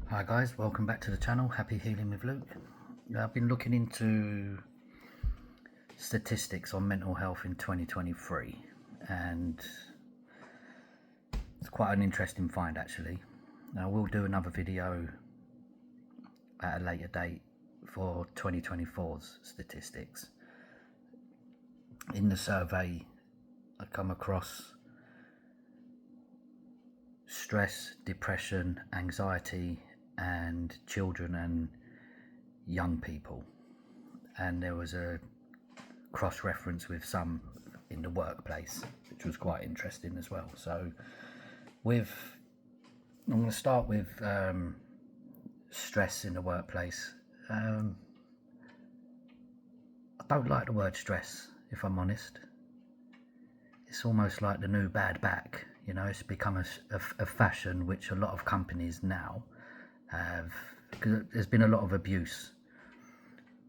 Hi guys, welcome back to the channel. Happy Healing with Luke. I've been looking into statistics on mental health in 2023 and it's quite an interesting find actually. Now we'll do another video at a later date for 2024's statistics. In the survey I come across stress, depression, anxiety and children and young people, and there was a cross-reference with some in the workplace, which was quite interesting as well. So I'm going to start with stress in the workplace. I don't like the word stress, if I'm honest. It's almost like the new bad back, you know. It's become a fashion which a lot of companies now have, because there's been a lot of abuse,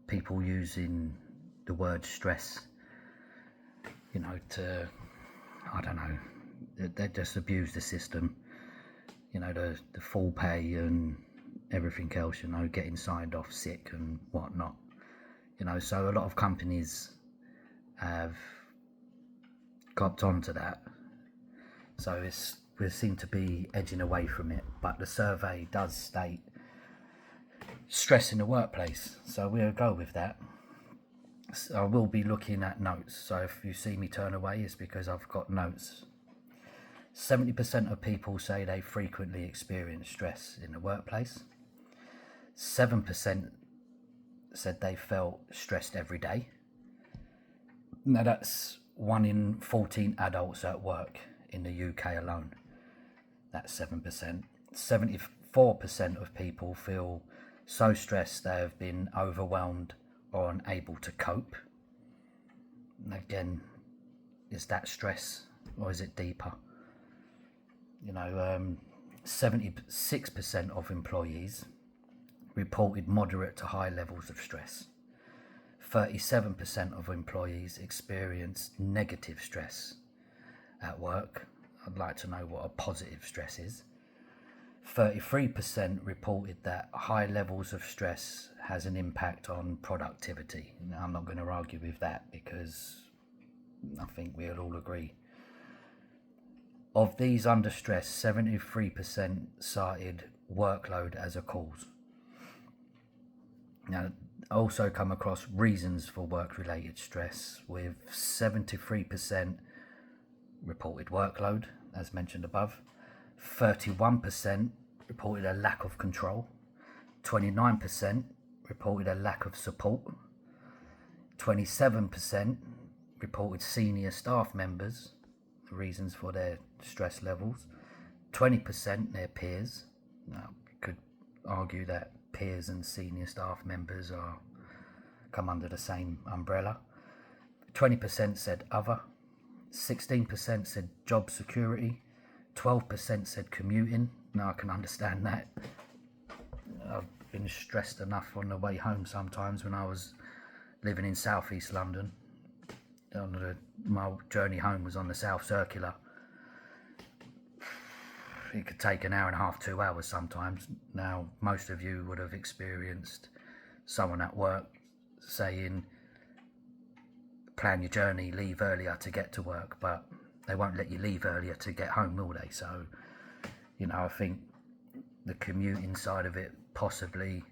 people using the word stress, you know, to, I don't know, they just abuse the system, you know, the full pay and everything else, you know, getting signed off sick and whatnot, you know. So a lot of companies have copped onto that, so we seem to be edging away from it. But the survey does state stress in the workplace, so we'll go with that. So I will be looking at notes, so if you see me turn away, it's because I've got notes. 70% of people say they frequently experience stress in the workplace. 7% said they felt stressed every day. Now that's 1 in 14 adults at work in the UK alone. That's 7%. 74% of people feel so stressed they have been overwhelmed or unable to cope. And again, is that stress or is it deeper? You know, 76% of employees reported moderate to high levels of stress. 37% of employees experienced negative stress at work. I'd like to know what a positive stress is. 33% reported that high levels of stress has an impact on productivity. Now, I'm not going to argue with that because I think we'll all agree. Of these under stress, 73% cited workload as a cause. Now, I also come across reasons for work-related stress, with 73% reported workload, as mentioned above. 31% reported a lack of control. 29% reported a lack of support. 27% reported senior staff members, the reasons for their stress levels. 20% their peers. Now, you could argue that peers and senior staff members come under the same umbrella. 20% said other. 16% said job security. 12% said commuting. Now I can understand that. I've been stressed enough on the way home sometimes when I was living in southeast London. My journey home was on the South Circular. It could take an hour and a half, 2 hours sometimes. Now, most of you would have experienced someone at work saying, plan your journey, leave earlier to get to work, but they won't let you leave earlier to get home, will they? So, you know, I think the commuting side of it possibly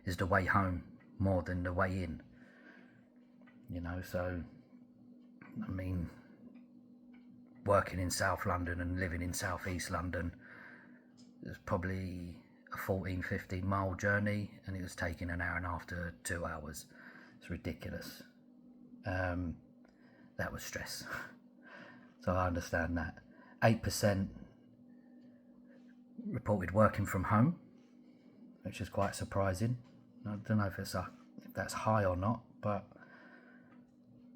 is the way home more than the way in. You know, so, I mean, working in South London and living in South East London, it's probably a 14-15 mile journey, and it was taking an hour and a half to 2 hours. It's ridiculous. That was stress. So I understand that. 8% reported working from home, which is quite surprising. I don't know if that's high or not, but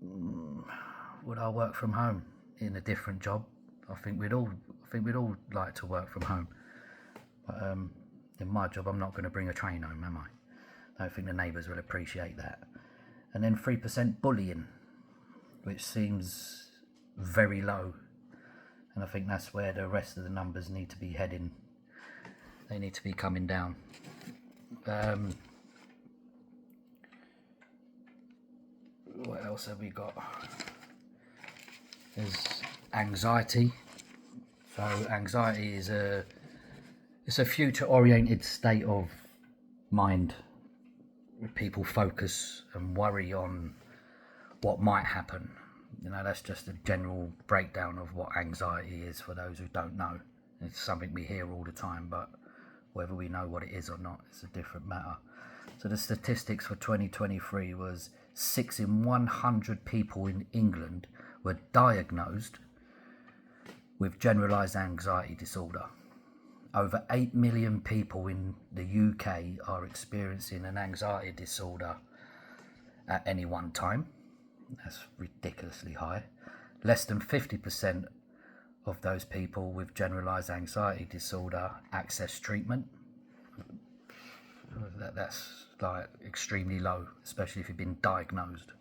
would I work from home in a different job? I think we'd all like to work from home. But in my job, I'm not going to bring a train home, am I? I don't think the neighbours will appreciate that. And then 3% bullying, which seems very low. And I think that's where the rest of the numbers need to be heading They need to be coming down. What else have we got? There's anxiety. So anxiety is it's a future-oriented state of mind where people focus and worry on what might happen. You know, that's just a general breakdown of what anxiety is for those who don't know. It's something we hear all the time, but whether we know what it is or not, it's a different matter. So the statistics for 2023 was 6 in 100 people in England were diagnosed with generalised anxiety disorder. Over 8 million people in the UK are experiencing an anxiety disorder at any one time. That's ridiculously high. Less than 50% of those people with generalised anxiety disorder access treatment. That's like extremely low, especially if you've been diagnosed.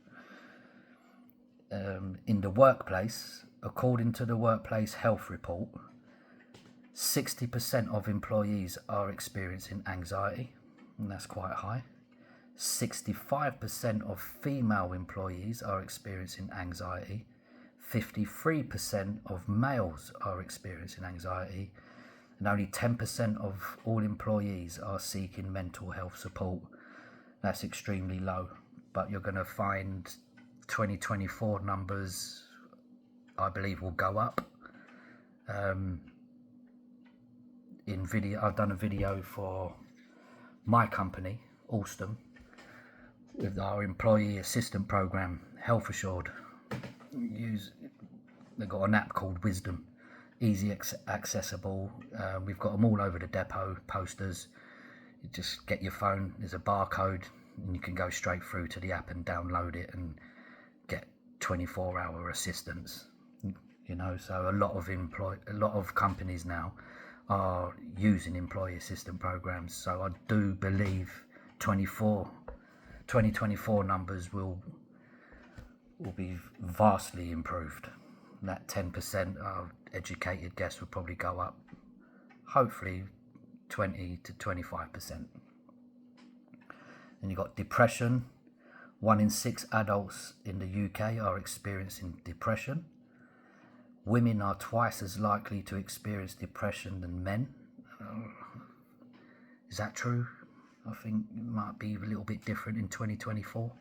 In the workplace, according to the Workplace Health Report, 60% of employees are experiencing anxiety, and that's quite high. 65% of female employees are experiencing anxiety. 53% of males are experiencing anxiety, and only 10% of all employees are seeking mental health support. That's extremely low, but you're going to find 2024 numbers, I believe, will go up. In video, I've done a video for my company, Alstom, with our employee assistant program, Health Assured. They've got an app called Wisdom, easy accessible. We've got them all over the depot, posters. You just get your phone, there's a barcode, and you can go straight through to the app and download it and get 24-hour assistance. You know, so a lot of companies now are using employee assistant programs. So I do believe 2024 numbers will be vastly improved. That 10% of educated guess will probably go up, hopefully 20 to 25%. And you've got depression. 1 in 6 adults in the UK are experiencing depression. Women are twice as likely to experience depression than men. Is that true? I think it might be a little bit different in 2024.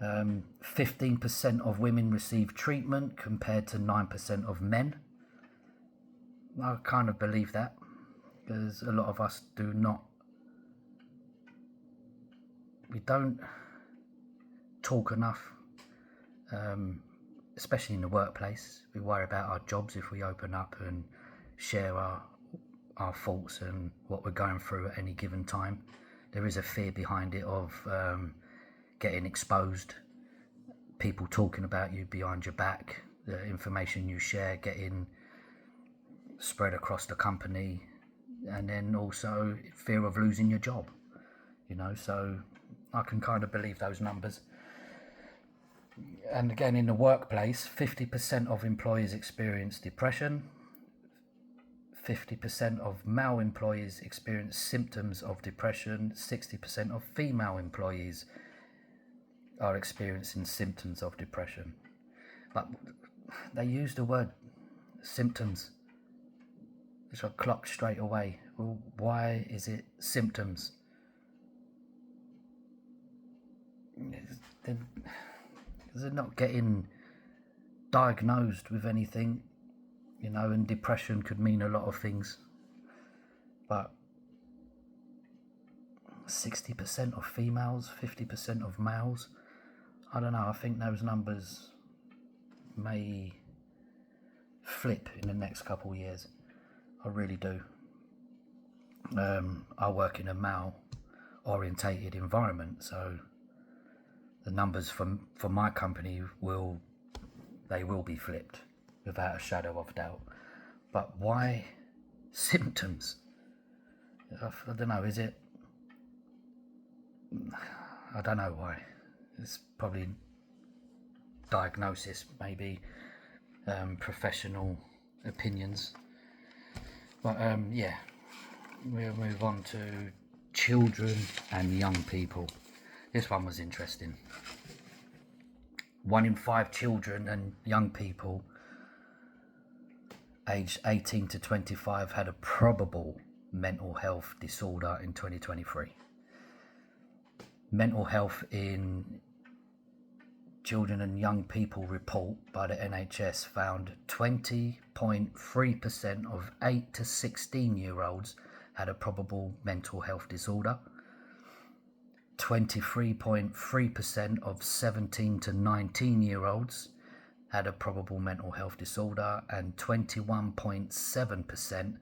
15% of women receive treatment compared to 9% of men. I kind of believe that, because a lot of us we don't talk enough, especially in the workplace. We worry about our jobs if we open up and share our thoughts and what we're going through at any given time. There is a fear behind it of getting exposed, people talking about you behind your back, the information you share getting spread across the company, and then also fear of losing your job, you know. So I can kind of believe those numbers. And again, in the workplace, 50% of employees experience depression. 50% of male employees experience symptoms of depression. 60% of female employees are experiencing symptoms of depression. But they use the word symptoms, which I clocked straight away. Well, why is it symptoms? They're not getting diagnosed with anything, you know, and depression could mean a lot of things. But 60% of females, 50% of males, I don't know, I think those numbers may flip in the next couple of years. I really do. I work in a male orientated environment, so the numbers for my company will be flipped without a shadow of doubt. But why symptoms? I don't know, is it? I don't know why. It's probably diagnosis, maybe professional opinions. But yeah, We'll move on to children and young people. This one was interesting. 1 in 5 children and young people aged 18 to 25 had a probable mental health disorder in 2023. Mental health in children and young people report by the NHS found 20.3% of 8 to 16-year-olds had a probable mental health disorder. 23.3% of 17 to 19-year-olds had a probable mental health disorder, and 21.7%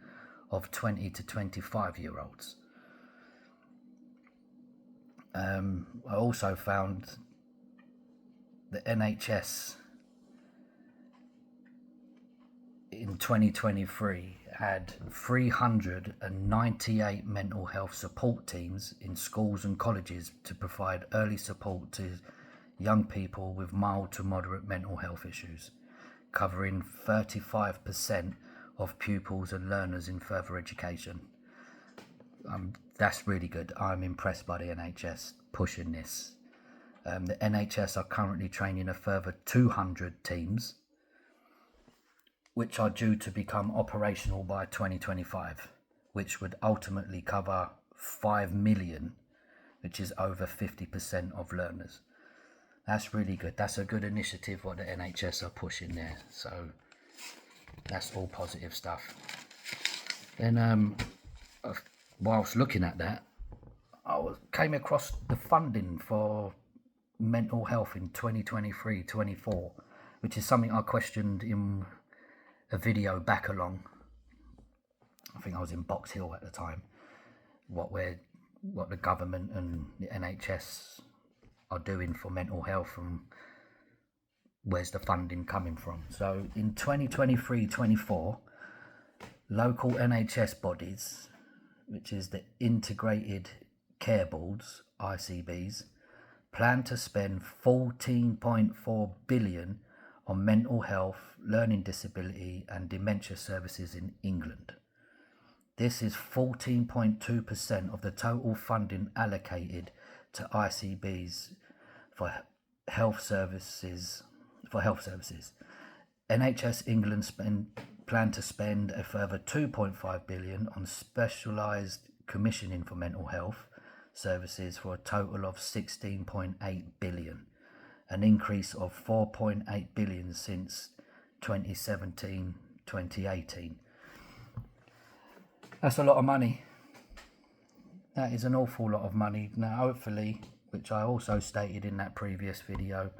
of 20 to 25-year-olds. I also found the NHS in 2023 had 398 mental health support teams in schools and colleges to provide early support to young people with mild to moderate mental health issues, covering 35% of pupils and learners in further education. That's really good. I'm impressed by the NHS pushing this. The NHS are currently training a further 200 teams, which are due to become operational by 2025, which would ultimately cover 5 million, which is over 50% of learners. That's really good. That's a good initiative what the NHS are pushing there. So that's all positive stuff. Then whilst looking at that, I came across the funding for mental health in 2023-24, which is something I questioned in a video back along. I think I was in Box Hill at the time. What the government and the NHS are doing for mental health and where's the funding coming from. So in 2023-24, local NHS bodies, which is the Integrated Care Boards, ICBs, plan to spend 14.4 billion on mental health, learning disability and dementia services in England. This is 14.2% of the total funding allocated to ICBs for health services. NHS England plan to spend a further 2.5 billion on specialised commissioning for mental health services for a total of 16.8 billion, an increase of 4.8 billion since 2017-2018. That's a lot of money. That is an awful lot of money. Now hopefully, which I also stated in that previous video,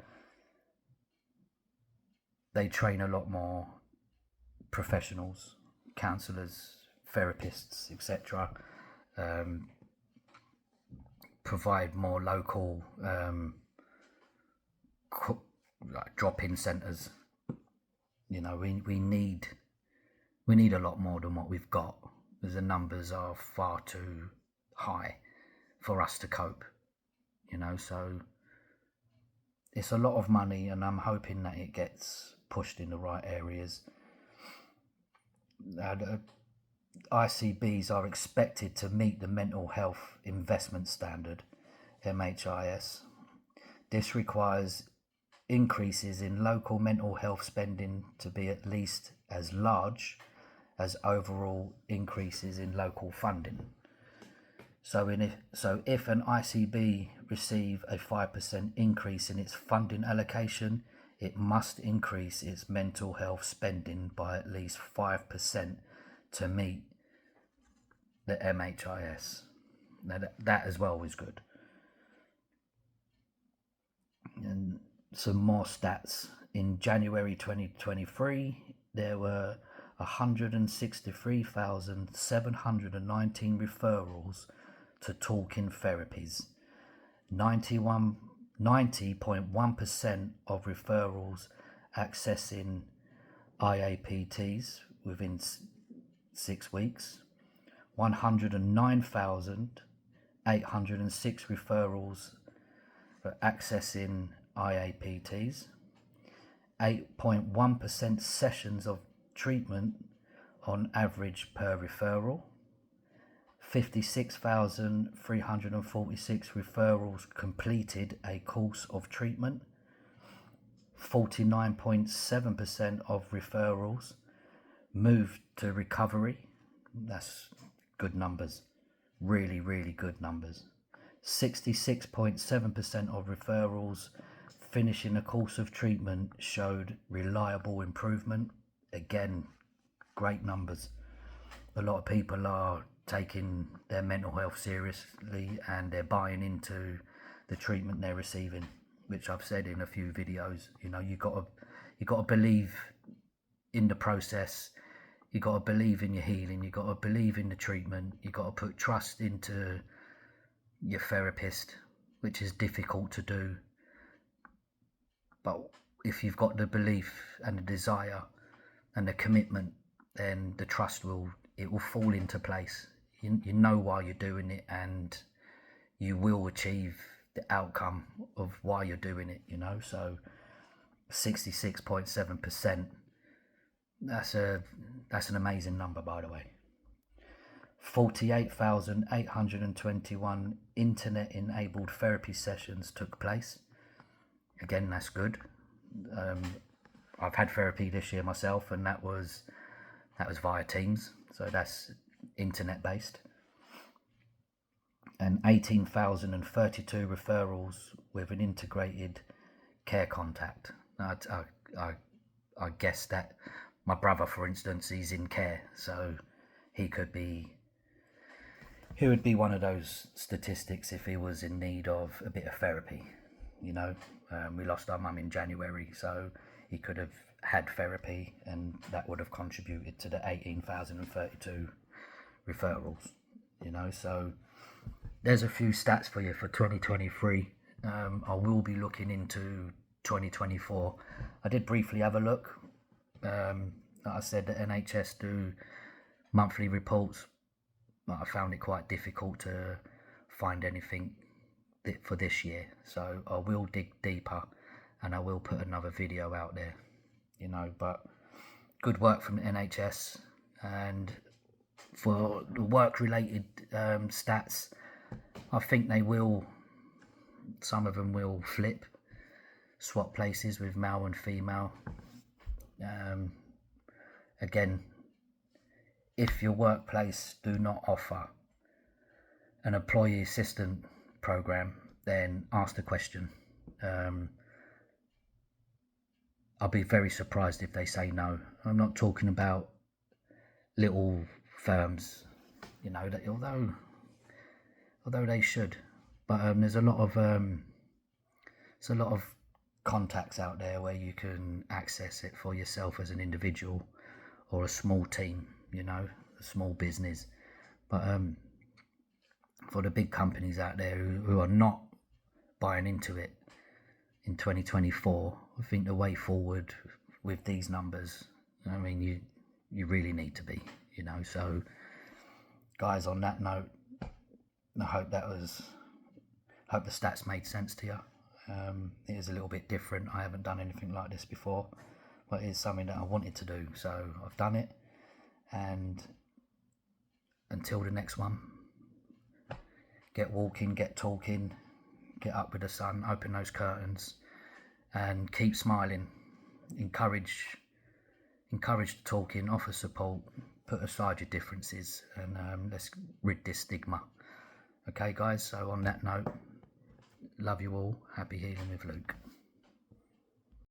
they train a lot more professionals, counsellors, therapists, etc. Provide more local like drop-in centres. You know, we need a lot more than what we've got, because the numbers are far too high for us to cope. You know, so it's a lot of money, and I'm hoping that it gets pushed in the right areas. The ICBs are expected to meet the Mental Health Investment Standard, MHIS. This requires increases in local mental health spending to be at least as large as overall increases in local funding. So if an ICB receive a 5% increase in its funding allocation, it must increase its mental health spending by at least 5% to meet the MHIS. Now that as well is good. And some more stats. In January 2023, there were 163,719 referrals to talking therapies. 90.1% of referrals accessing IAPTs within 6 weeks. 109,806 referrals for accessing IAPTs. 8.1% sessions of treatment on average per referral. 56,346 referrals completed a course of treatment. 49.7% of referrals moved to recovery. That's good numbers. Really, really good numbers. 66.7% of referrals finishing a course of treatment showed reliable improvement. Again, great numbers. A lot of people are taking their mental health seriously and they're buying into the treatment they're receiving, which I've said in a few videos. You know, you got to believe in the process. You got to believe in your healing. You got to believe in the treatment. You got to put trust into your therapist, which is difficult to do. But if you've got the belief and the desire and the commitment, then the trust will fall into place. You know why you're doing it, and you will achieve the outcome of why you're doing it, you know. So 66.7%, that's an amazing number, by the way. 48,821 internet enabled therapy sessions took place. Again, that's good. I've had therapy this year myself, and that was via Teams, so that's internet based. And 18,032 referrals with an integrated care contact. I guess that my brother, for instance, he's in care, so he would be one of those statistics if he was in need of a bit of therapy. You know, we lost our mum in January, so he could have had therapy, and that would have contributed to the 18,032 referrals. You know, so there's a few stats for you for 2023. I will be looking into 2024. I did briefly have a look. Like I said, the NHS do monthly reports, but I found it quite difficult to find anything for this year. So I will dig deeper, and I will put another video out there. You know, but good work from the NHS. And for the work-related stats, I think some of them will swap places with male and female. Again, if your workplace do not offer an employee assistance program, then ask the question. I'll be very surprised if they say no. I'm not talking about little firms, you know, that although they should, but there's a lot of contacts out there where you can access it for yourself as an individual or a small team, you know, a small business. But for the big companies out there who are not buying into it in 2024, I think the way forward with these numbers, I mean, you really need to be, you know. So guys, on that note, I hope the stats made sense to you. It is a little bit different. I haven't done anything like this before, but it's something that I wanted to do, so I've done it. And until the next one, get walking, get talking, get up with the sun, open those curtains, and keep smiling. Encourage the talking, offer support, put aside your differences, and let's rid this stigma. Okay guys, so on that note, love you all, happy healing with Luke.